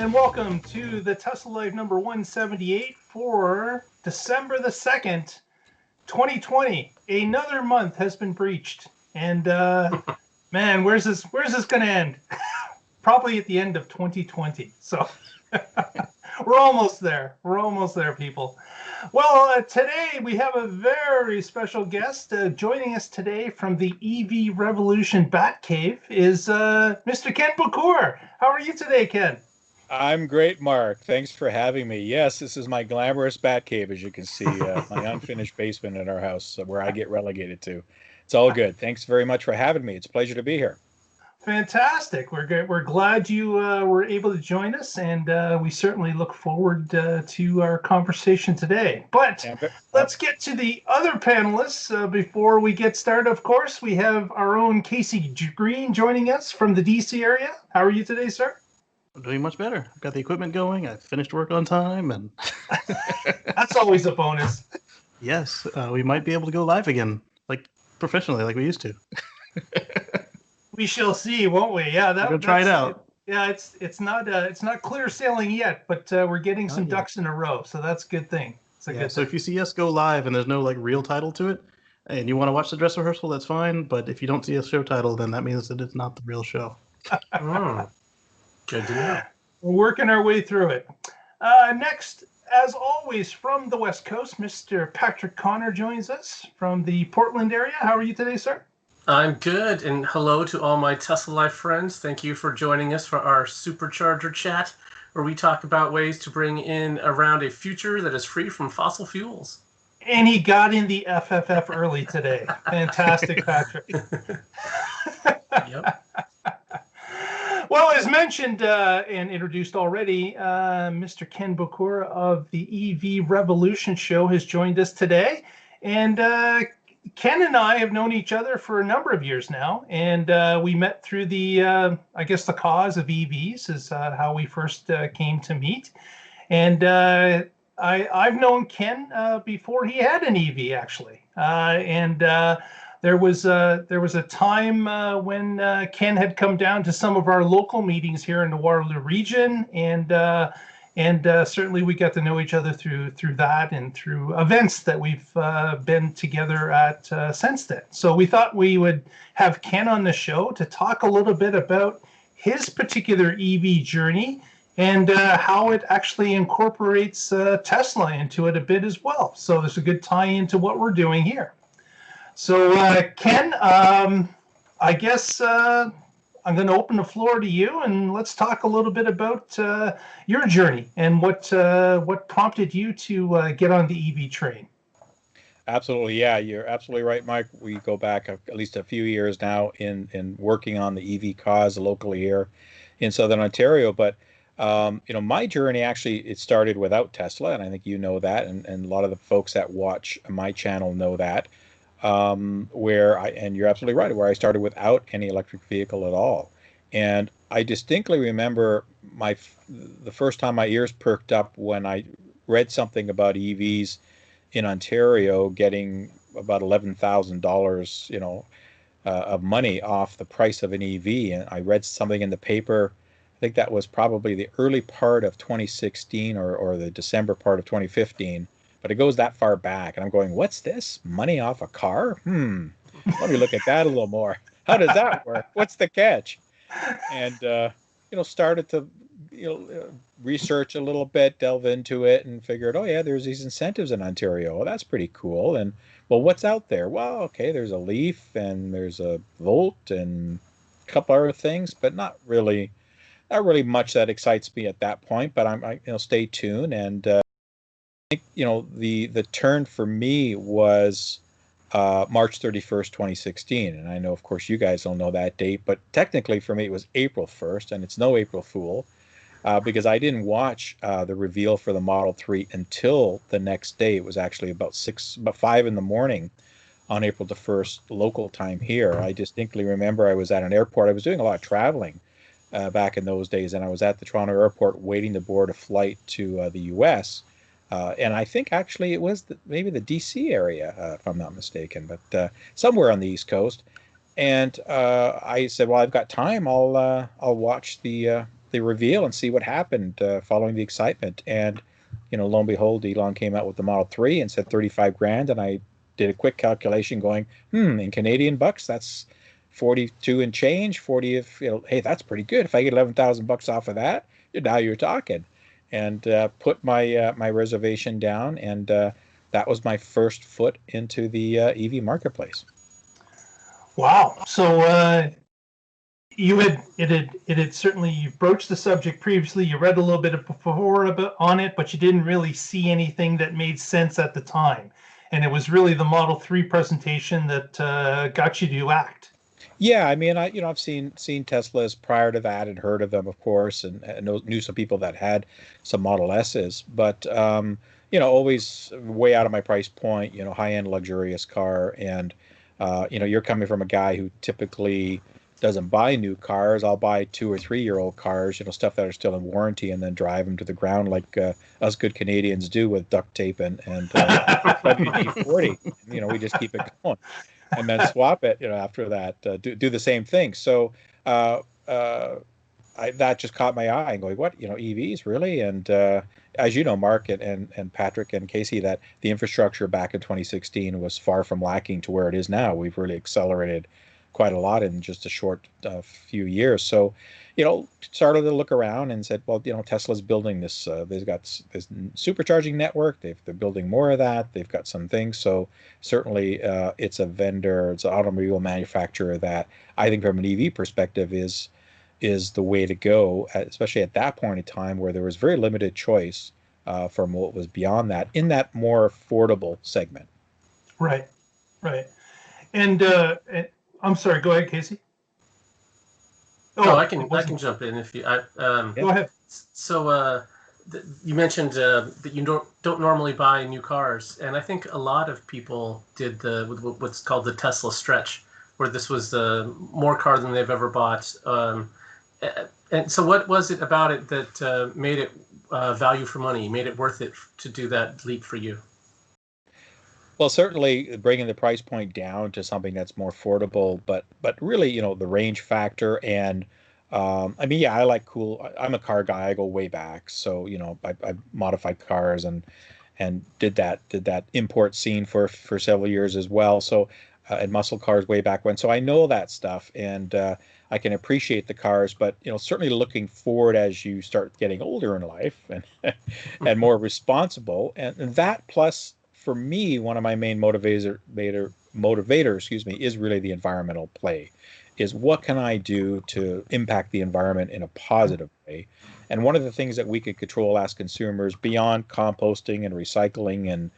and welcome to the Tesla Live number 178 for December the 2nd, 2020. Another month has been breached, and man, where's this going to end? Probably at the end of 2020. So we're almost there. We're almost there, people. Well, today we have a very special guest. Joining us today from the EV Revolution Batcave is Mr. Ken Bokor. How are you today, Ken? I'm great, Mark. Thanks for having me. Yes, this is my glamorous Batcave, as you can see, my unfinished basement in our house where I get relegated to. It's all good. Thanks very much for having me. It's a pleasure to be here. Fantastic. We're glad you were able to join us, and we certainly look forward to our conversation today. But let's get to the other panelists before we get started. Of course, we have our own Casey Green joining us from the DC area. How are you today, sir? I'm doing much better. I've got the equipment going. I finished work on time, and that's always a bonus. Yes, we might be able to go live again, like professionally, like we used to. We shall see, won't we? Yeah, we'll try it out. Yeah, it's not clear sailing yet, but we're getting some ducks in a row, so that's a good thing. It's a good so thing. If you see us go live and there's no like real title to it, and you want to watch the dress rehearsal, that's fine. But if you don't see a show title, then that means that it's not the real show. Good to know. We're working our way through it. Next, as always, from the West Coast, Mr. Patrick Connor joins us from the Portland area. How are you today, sir? I'm good, and hello to all my Tesla Life friends. Thank you for joining us for our Supercharger chat, where we talk about ways to bring in around a future that is free from fossil fuels. And he got in the FFF early today. Fantastic, Patrick. Yep. Well, as mentioned and introduced already, Mr. Ken Bokor of the EV Revolution show has joined us today. And Ken and I have known each other for a number of years now. And we met through the, I guess, the cause of EVs is how we first came to meet. And I've known Ken before he had an EV, actually. There was a time when Ken had come down to some of our local meetings here in the Waterloo region, and certainly we got to know each other through that and through events that we've been together at since then. So we thought we would have Ken on the show to talk a little bit about his particular EV journey and how it actually incorporates Tesla into it a bit as well. So there's a good tie into what we're doing here. So, Ken, I guess I'm going to open the floor to you, and let's talk a little bit about your journey and what prompted you to get on the EV train. Absolutely, yeah, you're absolutely right, Mike. We go back at least a few years now in working on the EV cause locally here in Southern Ontario. But my journey actually it started without Tesla, and I think you know that, and a lot of the folks that watch my channel know that. And you're absolutely right, where I started without any electric vehicle at all. And I distinctly remember the first time my ears perked up when I read something about EVs in Ontario getting about $11,000, of money off the price of an EV. And I read something in the paper, I think that was probably the early part of 2016 or the December part of 2015. But it goes that far back, and I'm going, what's this? Money off a car? Let me look at that a little more. How does that work? What's the catch? And, started to, research a little bit, delve into it, and figured, oh, yeah, there's these incentives in Ontario. Well, that's pretty cool. And, well, what's out there? Well, okay, there's a Leaf, and there's a Volt, and a couple other things, but not really much that excites me at that point. But I stay tuned, and I think, the turn for me was March 31st, 2016. And I know, of course, you guys don't know that date, but technically for me, it was April 1st, and it's no April Fool because I didn't watch the reveal for the Model 3 until the next day. It was actually about 5 in the morning on April the 1st, local time here. I distinctly remember I was at an airport. I was doing a lot of traveling back in those days, and I was at the Toronto airport waiting to board a flight to the U.S., and I think actually it was maybe the DC area, if I'm not mistaken, but somewhere on the East Coast. And I said, well, I've got time. I'll watch the the reveal and see what happened following the excitement. And lo and behold, Elon came out with the Model 3 and said 35 grand, and I did a quick calculation going, in Canadian bucks, that's 42 and change. 40 if hey, that's pretty good. If I get 11,000 bucks off of that, now you're talking. And put my my reservation down, and that was my first foot into the EV marketplace. Wow. So it had certainly, you broached the subject previously. You read a little bit before on it, but you didn't really see anything that made sense at the time. And it was really the Model 3 presentation that got you to act. Yeah, I mean, I've seen Teslas prior to that and heard of them, of course, and knew some people that had some Model S's, but always way out of my price point. High-end luxurious car, and you're coming from a guy who typically doesn't buy new cars. I'll buy 2 or 3 year old cars, stuff that are still in warranty, and then drive them to the ground like us good Canadians do with duct tape and WD-40. We just keep it going, and then swap it. After that, do the same thing. So that just caught my eye, and going, what? EVs really? And as you know, Mark and Patrick and Casey, that the infrastructure back in 2016 was far from lacking to where it is now. We've really accelerated quite a lot in just a short few years. So, started to look around and said, well, Tesla's building this. They've got this supercharging network. They're building more of that. They've got some things. So certainly, it's a vendor, it's an automobile manufacturer that I think, from an EV perspective, is the way to go, especially at that point in time where there was very limited choice from what was beyond that in that more affordable segment. Right. And I'm sorry. Go ahead, Casey. No, I can jump in if you. Go ahead. So you mentioned that you don't normally buy new cars, and I think a lot of people did what's called the Tesla stretch, where this was more car than they've ever bought. And so, what was it about it that made it value for money, made it worth it to do that leap for you? Well, certainly bringing the price point down to something that's more affordable, but really, the range factor. And I like cool. I'm a car guy. I go way back, so I modified cars and did that import scene for several years as well. So and muscle cars way back when. So I know that stuff, and I can appreciate the cars. But certainly looking forward as you start getting older in life and and more responsible, and that plus. For me, one of my main motivator, is really the environmental play. Is what can I do to impact the environment in a positive way? And one of the things that we could control as consumers, beyond composting and recycling and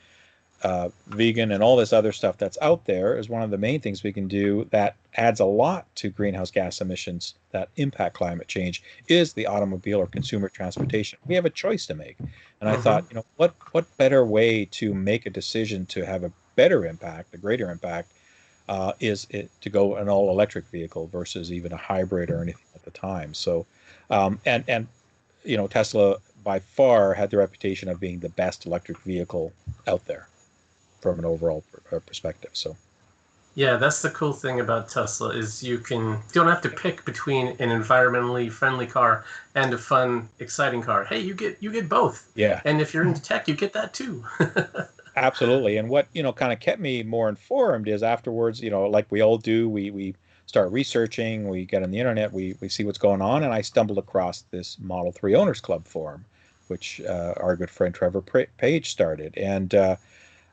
vegan and all this other stuff that's out there, is one of the main things we can do that adds a lot to greenhouse gas emissions that impact climate change, is the automobile or consumer transportation. We have a choice to make. And I thought, what better way to make a decision to have a better impact, a greater impact, is it to go an all electric vehicle versus even a hybrid or anything at the time. So, Tesla by far had the reputation of being the best electric vehicle out there from an overall perspective. So, yeah, that's the cool thing about Tesla, is you don't have to pick between an environmentally friendly car and a fun, exciting car. Hey, you get both. Yeah. And if you're into tech, you get that too. Absolutely. And what kind of kept me more informed is afterwards, like we all do, we start researching, we get on the internet, we see what's going on, and I stumbled across this Model 3 Owners Club forum, which our good friend Trevor Page started. And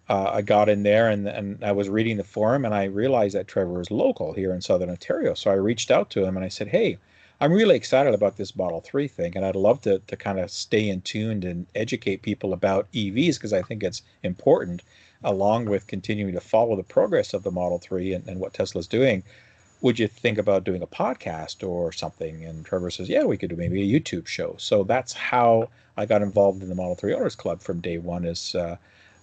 I got in there and I was reading the forum, and I realized that Trevor is local here in Southern Ontario. So I reached out to him and I said, hey, I'm really excited about this Model 3 thing, and I'd love to kind of stay in tuned and educate people about EVs, because I think it's important, along with continuing to follow the progress of the Model 3 and what Tesla's doing. Would you think about doing a podcast or something? And Trevor says, yeah, we could do maybe a YouTube show. So that's how I got involved in the Model 3 Owners Club from day one. Is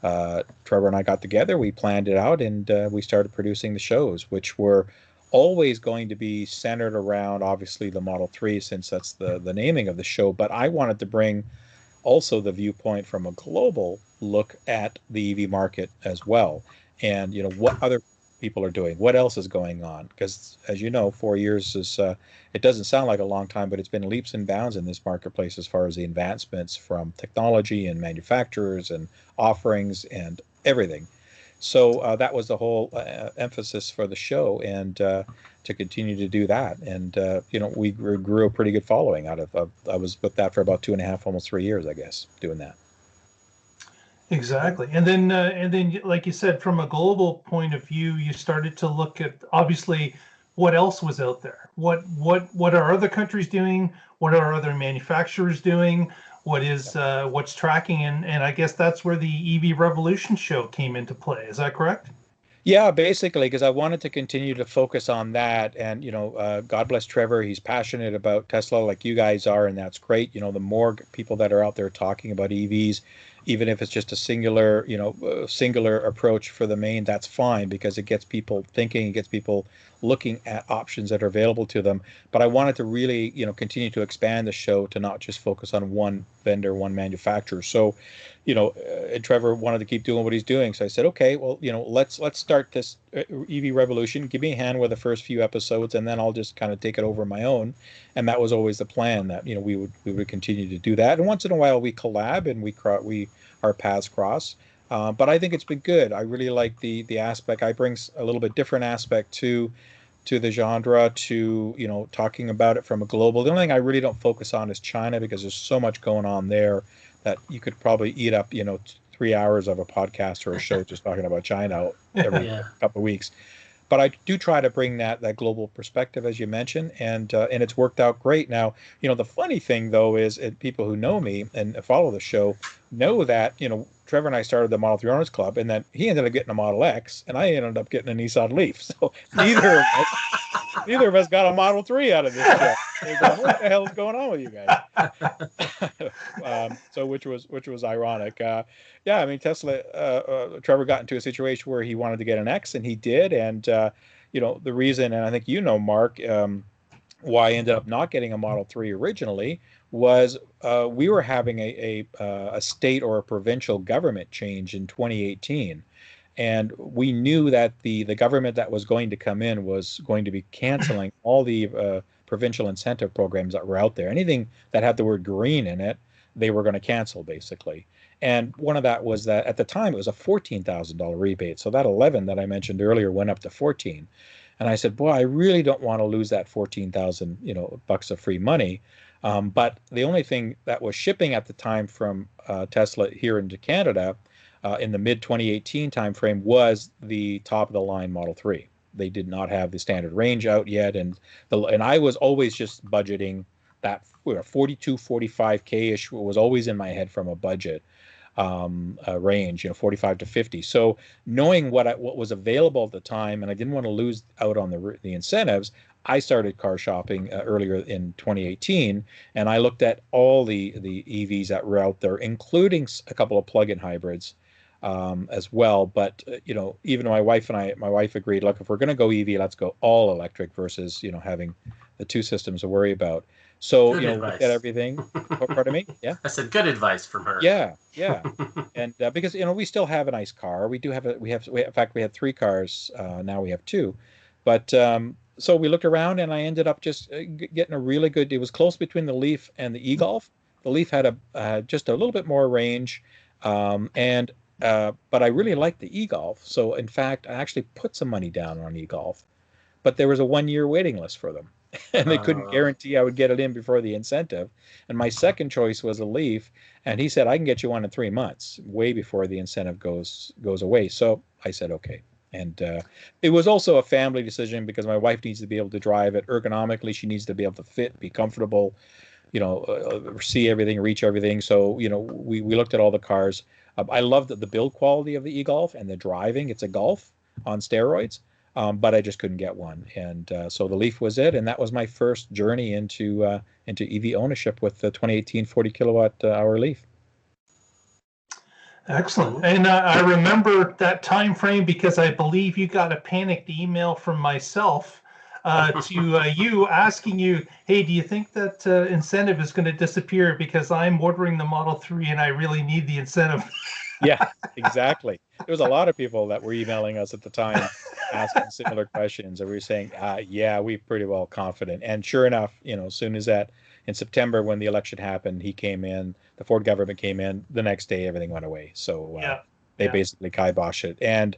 Trevor and I got together, we planned it out, and we started producing the shows, which were always going to be centered around, obviously, the Model 3, since that's the naming of the show. But I wanted to bring also the viewpoint from a global look at the EV market as well. And, what other people are doing. What else is going on? Because as you know, 4 years is it doesn't sound like a long time, but it's been leaps and bounds in this marketplace as far as the advancements from technology and manufacturers and offerings and everything. So that was the whole emphasis for the show, and to continue to do that. And we grew a pretty good following out of. I was with that for about 2.5, almost 3 years, I guess, doing that. Exactly. And then, like you said, from a global point of view, you started to look at obviously what else was out there. What are other countries doing? What are other manufacturers doing? What's tracking? And I guess that's where the EV Revolution show came into play. Is that correct? Yeah, basically, because I wanted to continue to focus on that. And, God bless Trevor. He's passionate about Tesla like you guys are, and that's great. The more people that are out there talking about EVs, even if it's just a singular approach for the main, that's fine, because it gets people thinking, it gets people looking at options that are available to them. But I wanted to really, continue to expand the show to not just focus on one vendor, one manufacturer. So, and Trevor wanted to keep doing what he's doing. So I said, okay, well, let's start this EV revolution. Give me a hand with the first few episodes, and then I'll just kind of take it over my own. And that was always the plan, that we would continue to do that. And once in a while we collab and our paths cross. But I think it's been good. I really like the aspect. I bring a little bit different aspect to the genre, to talking about it from a global. The only thing I really don't focus on is China, because there's so much going on there that you could probably eat up 3 hours of a podcast or a show just talking about China every couple of weeks. But I do try to bring that global perspective, as you mentioned, and it's worked out great. Now, the funny thing though is, people who know me and follow the show know that Trevor and I started the Model 3 Owners Club, and then he ended up getting a Model X, and I ended up getting a Nissan Leaf. So neither of us got a Model 3 out of this show. What the hell is going on with you guys? So which was ironic. I mean, Tesla. Trevor got into a situation where he wanted to get an X, and he did. And the reason, and I think Mark, why I ended up not getting a Model 3 originally was we were having a state or a provincial government change in 2018. And we knew that the government that was going to come in was going to be canceling all the provincial incentive programs that were out there. Anything that had the word green in it, they were going to cancel, basically. And one of that was that at the time it was a $14,000 rebate. So that 11 that I mentioned earlier went up to 14. And I said, boy, I really don't want to lose that 14,000, bucks of free money. But the only thing that was shipping at the time from Tesla here into Canada in the mid-2018 timeframe was the top-of-the-line Model 3. They did not have the standard range out yet, and I was always just budgeting that 42, 45K-ish was always in my head from a budget range, 45 to 50. So knowing what was available at the time, and I didn't want to lose out on the incentives, I started car shopping earlier in 2018, and I looked at all the EVs that were out there, including a couple of plug-in hybrids as well. But even my wife agreed, look, if we're going to go EV, let's go all electric versus having the two systems to worry about. So looked at everything. Pardon me? Yeah. I said good advice from her. Yeah. And because we still have a nice car. We have in fact we had 3 cars. Now we have 2, but. So we looked around, and I ended up just getting a really good. It was close between the Leaf and the e-Golf. The Leaf had just a little bit more range, but I really liked the e-Golf. So in fact, I actually put some money down on e-Golf, but there was a 1-year waiting list for them, and they couldn't guarantee I would get it in before the incentive. And my second choice was a Leaf, and he said I can get you one in 3 months, way before the incentive goes away. So I said okay. And it was also a family decision, because my wife needs to be able to drive it ergonomically. She needs to be able to fit, be comfortable, see everything, reach everything. So, we looked at all the cars. I loved the build quality of the e-Golf and the driving. It's a Golf on steroids, but I just couldn't get one. And so the Leaf was it. And that was my first journey into EV ownership with the 2018 40 kilowatt hour Leaf. Excellent. And I remember that time frame because I believe you got a panicked email from myself to you asking you, hey, do you think that incentive is going to disappear because I'm ordering the Model 3 and I really need the incentive? Yeah, exactly. There was a lot of people that were emailing us at the time asking similar questions, and we were saying, yeah, we're pretty well confident. And sure enough, as soon as that in September when the election happened, he came in, the Ford government came in, the next day everything went away. So they basically kibosh it, and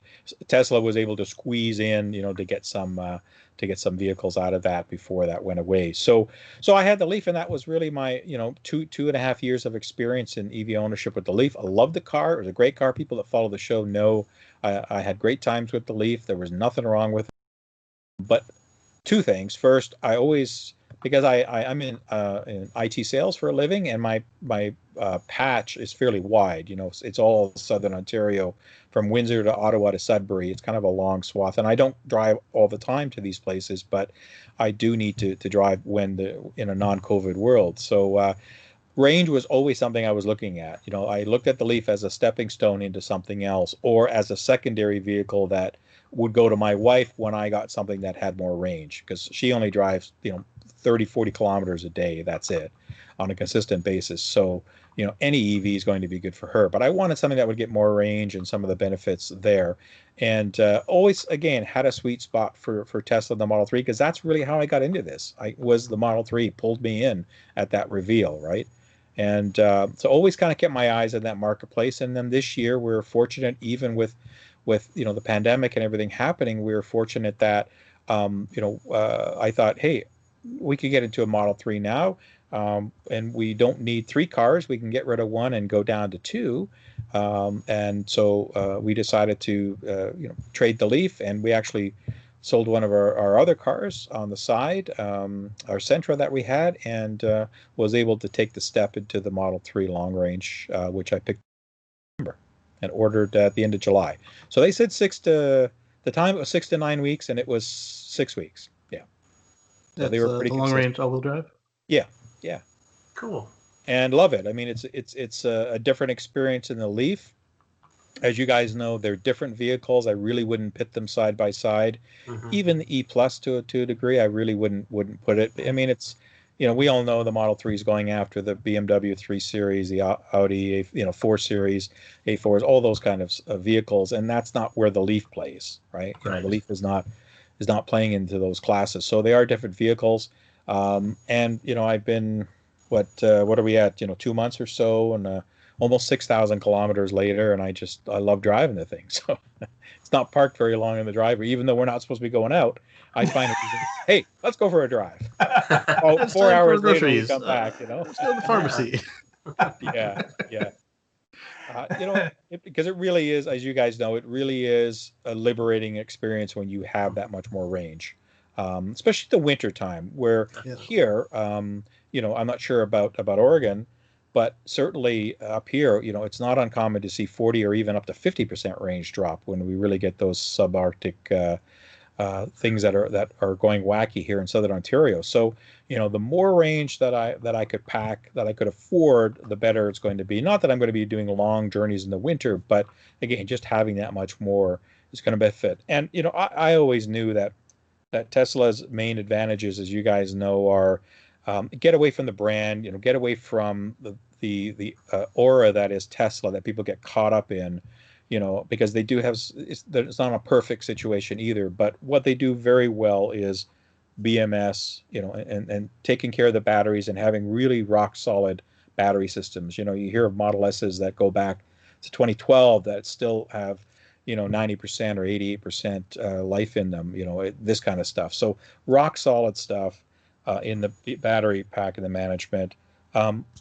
Tesla was able to squeeze in, to get some vehicles out of that before that went away. So I had the Leaf, and that was really my 2.5 years of experience in EV ownership with the Leaf. I loved the car. It was a great car. People that follow the show know I had great times with the Leaf. There was nothing wrong with it. But two things. First, I always, because I'm in IT sales for a living, and my patch is fairly wide. It's all Southern Ontario, from Windsor to Ottawa to Sudbury. It's kind of a long swath, and I don't drive all the time to these places, but I do need to drive when in a non-COVID world. So range was always something I was looking at. I looked at the Leaf as a stepping stone into something else, or as a secondary vehicle that would go to my wife when I got something that had more range, because she only drives 30, 40 kilometers a day. That's it, on a consistent basis. So any EV is going to be good for her, but I wanted something that would get more range and some of the benefits there. And always, again, had a sweet spot for Tesla, the Model 3, because that's really how I got into this. The Model 3 pulled me in at that reveal, right? And so always kind of kept my eyes on that marketplace. And then this year, we were fortunate, even with the pandemic and everything happening, we were fortunate that I thought, hey, we could get into a Model 3 now, and we don't need 3 cars. We can get rid of 1 and go down to 2. And so we decided to trade the Leaf, and we actually sold one of our other cars on the side, our Sentra that we had, and was able to take the step into the Model 3 long range, which I picked in December and ordered at the end of July. So they said the time it was 6 to 9 weeks, and it was 6 weeks. Yeah. So they were pretty the long range all-wheel drive. Yeah. Cool. And love it. I mean, it's a different experience in the Leaf. As you guys know, they're different vehicles. I really wouldn't pit them side by side. Mm-hmm. Even the E Plus to a degree, I really wouldn't put it. I mean, it's we all know the Model 3 is going after the BMW 3 Series, the Audi 4 Series, A4s, all those kind of vehicles, and that's not where the Leaf plays, right? Right. The Leaf is not playing into those classes. So they are different vehicles. And I've been what are we at? 2 months or so, and almost 6,000 kilometers later, and I love driving the thing. So it's not parked very long in the driveway, even though we're not supposed to be going out. I find it, hey, let's go for a drive. 4 hours later, we come back. Let's go to the pharmacy. Yeah. Because it really is, as you guys know, it really is a liberating experience when you have that much more range, especially the winter time. Where here, I'm not sure about Oregon, but certainly up here, it's not uncommon to see 40 or even up to 50% range drop when we really get those subarctic things that are going wacky here in Southern Ontario. So, the more range that I could pack, that I could afford, the better it's going to be. Not that I'm going to be doing long journeys in the winter, but again, just having that much more is going to benefit. And I always knew that Tesla's main advantages, as you guys know, are get away from the brand, get away from the aura that is Tesla, that people get caught up in, because they do have, it's not a perfect situation either, but what they do very well is BMS, and taking care of the batteries and having really rock solid battery systems. You hear of Model S's that go back to 2012 that still have 90% or 88% life in them, this kind of stuff. So rock solid stuff in the battery pack and the management.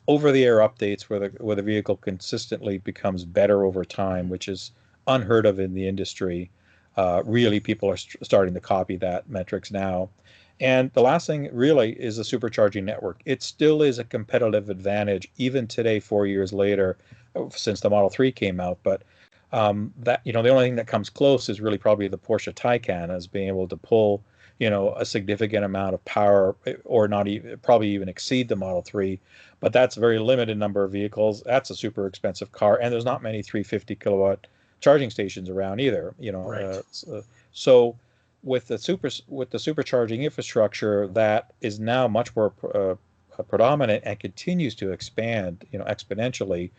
Over-the-air updates where the vehicle consistently becomes better over time, which is unheard of in the industry. Really, people are starting to copy that metrics now. And the last thing really is the supercharging network. It still is a competitive advantage, even today, 4 years later, since the Model 3 came out. But the only thing that comes close is really probably the Porsche Taycan, as being able to pull a significant amount of power, or not even, probably even exceed the Model 3, but that's a very limited number of vehicles. That's a super expensive car, and there's not many 350 kilowatt charging stations around either. Right. So with the supercharging infrastructure that is now much more predominant and continues to expand, exponentially,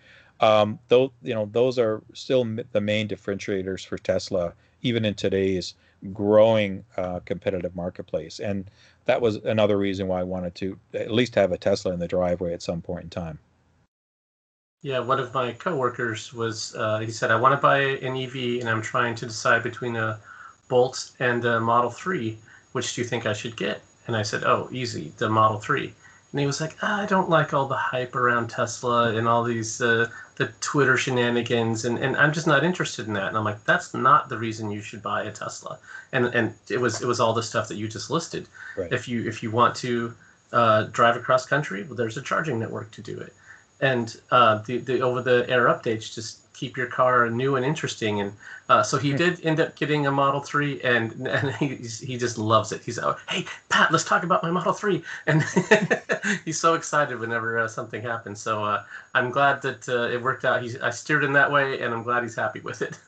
those are still the main differentiators for Tesla, even in today's growing competitive marketplace. And that was another reason why I wanted to at least have a Tesla in the driveway at some point in time. Yeah, one of my coworkers was, he said, I want to buy an EV and I'm trying to decide between a Bolt and a Model 3. Which do you think I should get? And I said, oh, easy, the Model 3. And he was like, I don't like all the hype around Tesla and all these, the Twitter shenanigans, and I'm just not interested in that. And I'm like, that's not the reason you should buy a Tesla. And it was all the stuff that you just listed. Right. If you want to drive across country, well, there's a charging network to do it. And the over-the-air updates just keep your car new and interesting. And so he did end up getting a Model 3, and he just loves it. He's like, hey, Pat, let's talk about my Model 3. And he's so excited whenever something happens. So I'm glad that it worked out. I steered him that way, and I'm glad he's happy with it.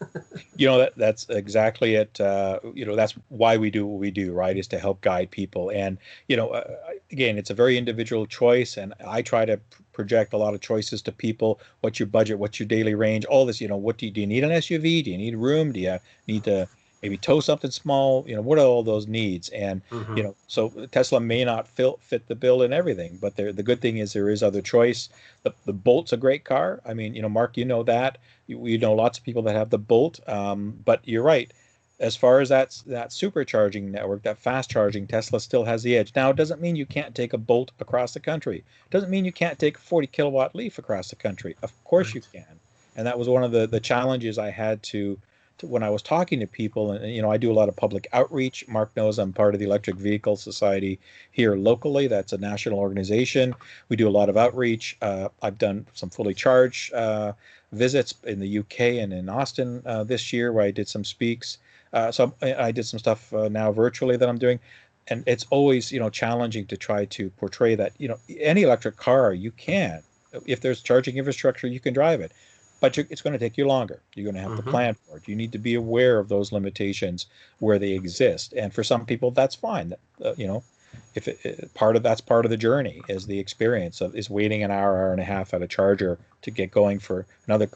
That's exactly it. That's why we do what we do, right? Is to help guide people. And, again, it's a very individual choice. And I try to project a lot of choices to people. What's your budget? What's your daily range? All this, what do you need an SUV? Do you need room? Do you need to maybe tow something small? What are all those needs? And, so Tesla may not fit the bill in everything, but the good thing is there is other choice. The Bolt's a great car. I mean, Mark, you know that. We know lots of people that have the Bolt, but you're right. As far as that supercharging network, that fast charging, Tesla still has the edge. Now, it doesn't mean you can't take a Bolt across the country. It doesn't mean you can't take a 40 kilowatt Leaf across the country. Of course you can. And that was one of the challenges I had to when I was talking to people. And, I do a lot of public outreach. Mark knows I'm part of the Electric Vehicle Society here locally. That's a national organization. We do a lot of outreach. I've done some fully charged visits in the UK and in Austin this year, where I did some speaks. So I did some stuff now virtually that I'm doing. And it's always, challenging to try to portray that, any electric car you can. If there's charging infrastructure, you can drive it. But it's going to take you longer. You're going to have to plan for it. You need to be aware of those limitations where they exist. And for some people, that's fine. If that's part of the journey, is the experience is waiting an hour and a half at a charger to get going for another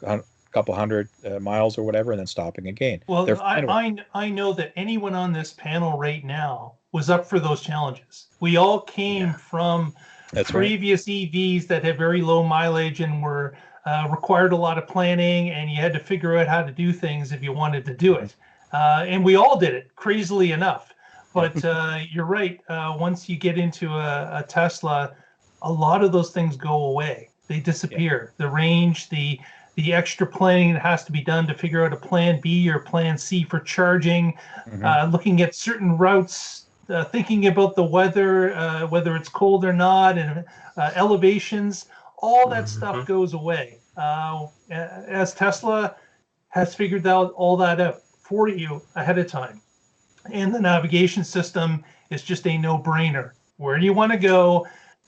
couple hundred miles or whatever, and then stopping again. Well, I know that anyone on this panel right now was up for those challenges. We all came from previous EVs that had very low mileage and were required a lot of planning, and you had to figure out how to do things if you wanted to do it. And we all did it, crazily enough. But you're right. Once you get into a Tesla, a lot of those things go away. They disappear. The range, the extra planning that has to be done to figure out a plan B or plan C for charging, looking at certain routes, thinking about the weather, whether it's cold or not, and elevations, all that stuff goes away. As Tesla has figured out all that out for you ahead of time. And the navigation system is just a no-brainer. Where do you want to go?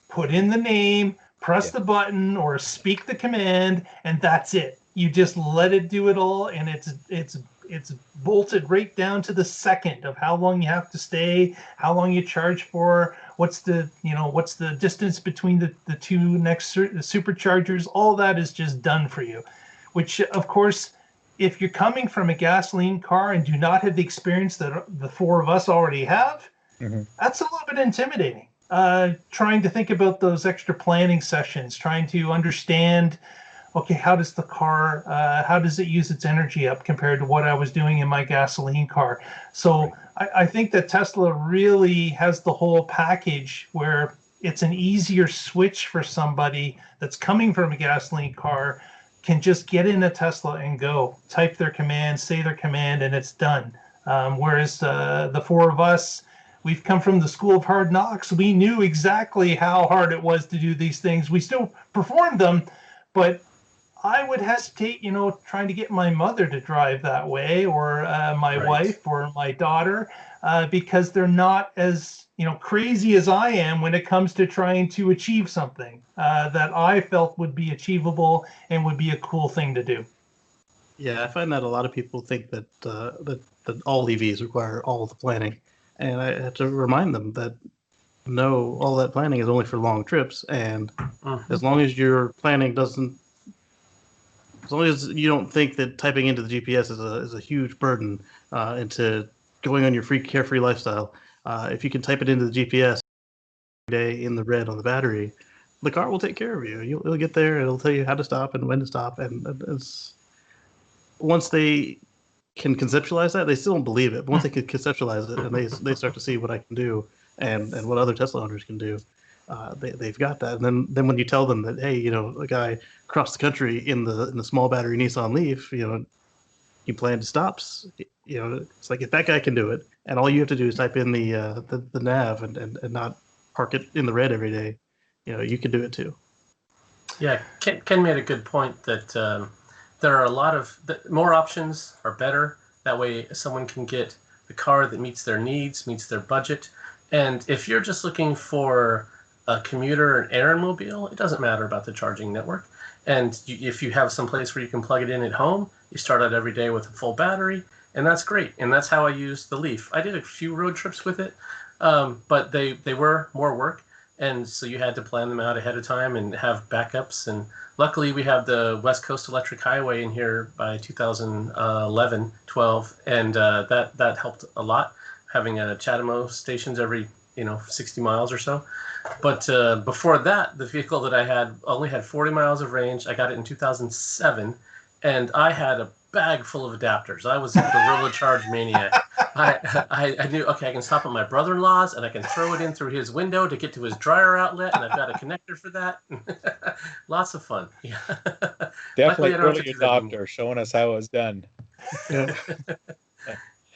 Put in the name, press the button, or speak the command, and that's it. You just let it do it all, and it's bolted right down to the second of how long you have to stay, how long you charge for, what's the distance between the two next superchargers. All that is just done for you, which of course, if you're coming from a gasoline car and do not have the experience that the four of us already have, that's a little bit intimidating. Trying to think about those extra planning sessions, trying to understand, okay, how does the car, how does it use its energy up compared to what I was doing in my gasoline car? So I think that Tesla really has the whole package where it's an easier switch for somebody that's coming from a gasoline car, can just get in a Tesla and go, type their command, say their command, and it's done. Whereas the four of us, we've come from the school of hard knocks. We knew exactly how hard it was to do these things. We still performed them, but I would hesitate, trying to get my mother to drive that way, or my wife or my daughter, because they're not as crazy as I am when it comes to trying to achieve something that I felt would be achievable and would be a cool thing to do. Yeah, I find that a lot of people think that that all EVs require all the planning, and I have to remind them that no, all that planning is only for long trips, and as long as your planning doesn't, as long as you don't think that typing into the GPS is a huge burden into going on your carefree lifestyle, if you can type it into the GPS every day in the red on the battery, the car will take care of you. You'll get there. It'll tell you how to stop and when to stop. And it's, once they can conceptualize that, they still don't believe it. But once they can conceptualize it and they start to see what I can do and what other Tesla owners can do, they've got that. And then when you tell them that, hey, a guy across the country in the small battery Nissan Leaf, he planned to stops. It's like, if that guy can do it, and all you have to do is type in the nav and not park it in the red every day, you can do it too. Yeah, Ken made a good point that there are a lot of more options are better. That way, someone can get the car that meets their needs, meets their budget. And if you're just looking for a commuter, an errand mobile, it doesn't matter about the charging network. And if you have some place where you can plug it in at home, you start out every day with a full battery, and that's great. And that's how I used the Leaf. I did a few road trips with it, but they were more work. And so you had to plan them out ahead of time and have backups. And luckily we have the West Coast Electric Highway in here by 2011, 12. And that helped a lot, having CHAdeMO stations every 60 miles or so. But before that, the vehicle that I had only had 40 miles of range. I got it in 2007, and I had a bag full of adapters. I was a guerrilla charge maniac. I knew, okay, I can stop at my brother-in-law's, and I can throw it in through his window to get to his dryer outlet, and I've got a connector for that. Lots of fun. Yeah. Definitely early adopter, showing us how it was done. Yeah.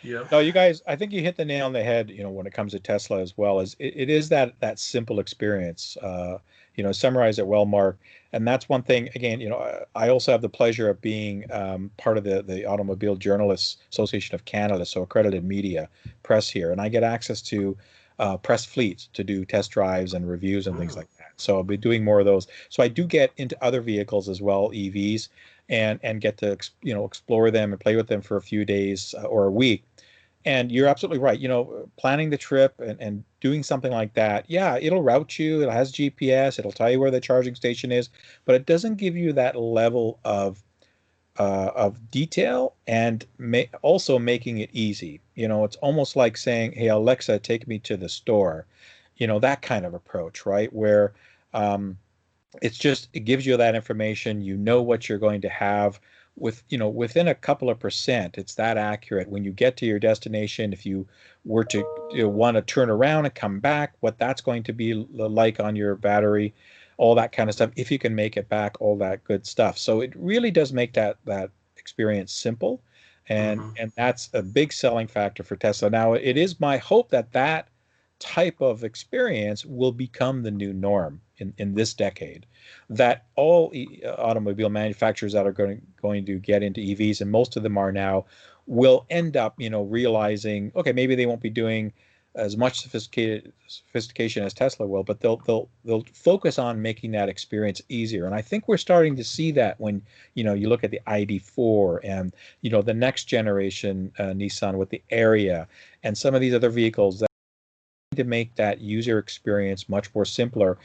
Yep. No, you guys, I think you hit the nail on the head, when it comes to Tesla as well. As it is that simple experience. Summarize it well, Mark. And that's one thing, again, I also have the pleasure of being part of the Automobile Journalists Association of Canada, so accredited media press here. And I get access to press fleets to do test drives and reviews and things like that. So I'll be doing more of those. So I do get into other vehicles as well, EVs, and get to explore them and play with them for a few days or a week. And you're absolutely right. Planning the trip and doing something like that, yeah, it'll route you. It has GPS. It'll tell you where the charging station is, but it doesn't give you that level of detail and also making it easy. It's almost like saying, "Hey, Alexa, take me to the store." That kind of approach, right? Where it gives you that information. What you're going to have within a couple of percent. It's that accurate. When you get to your destination, if you were to want to turn around and come back, what that's going to be like on your battery, all that kind of stuff, if you can make it back, all that good stuff. So it really does make that experience simple, and that's a big selling factor for Tesla. Now, it is my hope that type of experience will become the new norm in this decade, that all automobile manufacturers that are going to get into EVs, and most of them are now, will end up realizing, okay, maybe they won't be doing as much sophistication as Tesla will, but they'll focus on making that experience easier. And I think we're starting to see that when you look at the ID4 and the next generation Nissan with the Area and some of these other vehicles that to make that user experience much more simpler,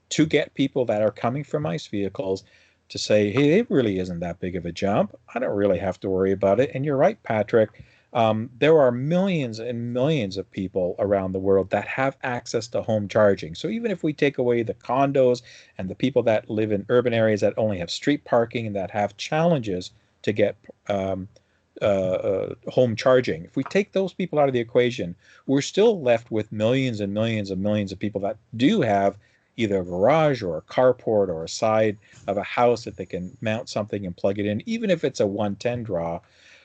to get people that are coming from ICE vehicles to say, hey, it really isn't that big of a jump. I don't really have to worry about it. And you're right, Patrick. There are millions and millions of people around the world that have access to home charging. So even if we take away the condos and the people that live in urban areas that only have street parking and that have challenges to get home charging, if we take those people out of the equation, we're still left with millions and millions and millions of people that do have either a garage or a carport or a side of a house that they can mount something and plug it in, even if it's a 110 draw,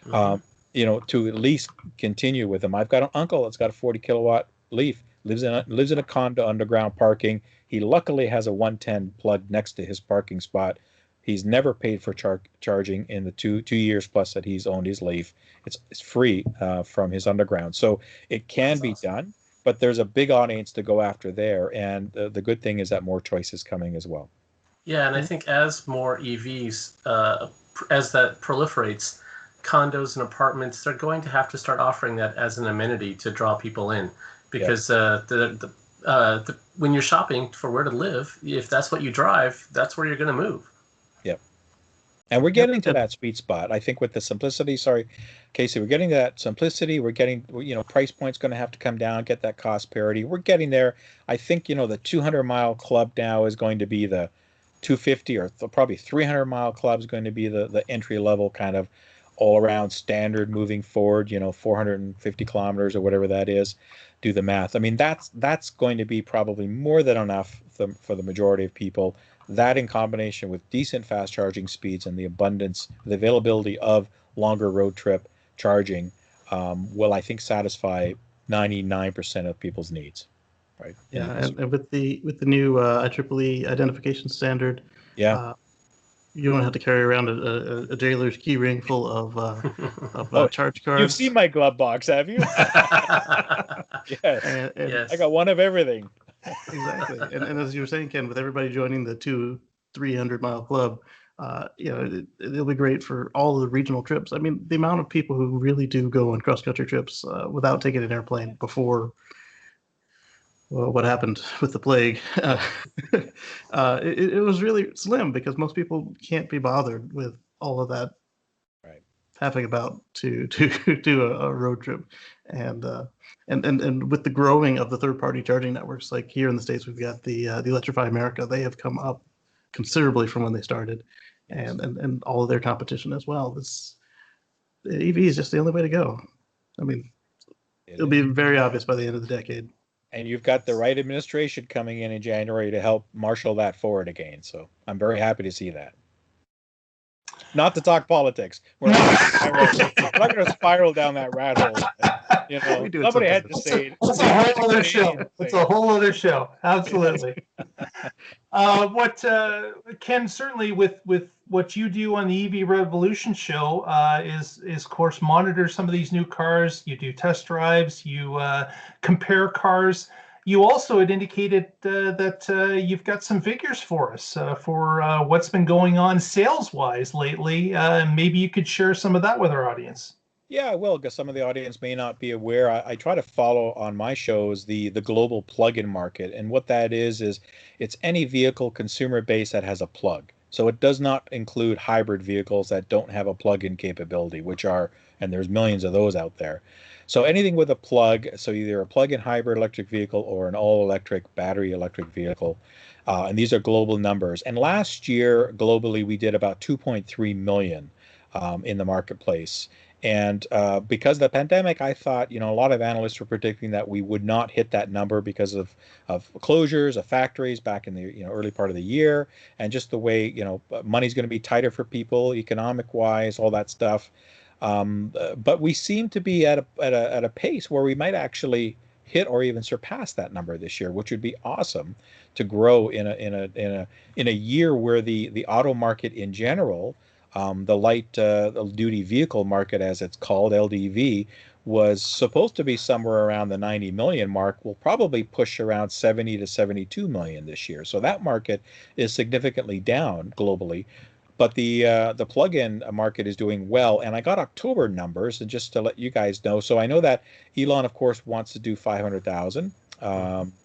to at least continue with them. I've got an uncle that's got a 40 kilowatt Leaf, lives in a condo underground parking. He luckily has a 110 plugged next to his parking spot. He's never paid for charging in the two years plus that he's owned his Leaf. It's free from his underground, so it can be done. But there's a big audience to go after there, and the good thing is that more choice is coming as well. Yeah, and I think as more EVs, as that proliferates, condos and apartments, they're going to have to start offering that as an amenity to draw people in, because when you're shopping for where to live, if that's what you drive, that's where you're going to move. Yep. And we're getting to that sweet spot. I think with the simplicity, sorry, Casey, we're getting to that simplicity. We're getting, price point's going to have to come down, get that cost parity. We're getting there. I think, the 200-mile club now is going to be the 250 or probably 300-mile club is going to be the entry level kind of all around standard moving forward, 450 kilometers or whatever that is. Do the math. I mean, that's going to be probably more than enough for the majority of people. That in combination with decent fast charging speeds and the availability of longer road trip charging will, I think, satisfy 99% of people's needs. Right. Yeah, and with the new IEEE identification standard, yeah, you don't have to carry around a jailer's key ring full of charge cards. You've seen my glove box, have you? Yes. And yes. I got one of everything. Exactly. And as you were saying, Ken, with everybody joining the 300-mile club, it'll be great for all of the regional trips. I mean, the amount of people who really do go on cross-country trips without taking an airplane before what happened with the plague, it was really slim because most people can't be bothered with all of that having about to do a road trip. And with the growing of the third-party charging networks, like here in the States, we've got the Electrify America. They have come up considerably from when they started, and all of their competition as well. The EV is just the only way to go. I mean, it'll be very obvious by the end of the decade. And you've got the right administration coming in January to help marshal that forward again. So I'm very happy to see that. Not to talk politics. We're not going to spiral down that rat hole. Somebody had to say it. It's a whole other show. It's a whole other show. Absolutely. Ken, certainly with what you do on the EV Revolution show is of course monitor some of these new cars. You do test drives. You compare cars. You also had indicated that you've got some figures for us for what's been going on sales-wise lately. Maybe you could share some of that with our audience. Yeah, I will, because some of the audience may not be aware. I try to follow on my shows the global plug-in market, and what that is it's any vehicle consumer base that has a plug. So it does not include hybrid vehicles that don't have a plug-in capability, and there's millions of those out there. So anything with a plug, so either a plug-in hybrid electric vehicle or an all-electric battery electric vehicle, and these are global numbers. And last year, globally, we did about 2.3 million in the marketplace. And because of the pandemic, I thought, a lot of analysts were predicting that we would not hit that number because of closures of factories back in the early part of the year, and just the way money's going to be tighter for people, economic-wise, all that stuff. But we seem to be at a pace where we might actually hit or even surpass that number this year, which would be awesome to grow in a year where the auto market in general, the light duty vehicle market, as it's called, LDV, was supposed to be somewhere around the 90 million mark. Will probably push around 70 to 72 million this year. So that market is significantly down globally. But the plug-in market is doing well, and I got October numbers, and just to let you guys know. So I know that Elon, of course, wants to do 500,000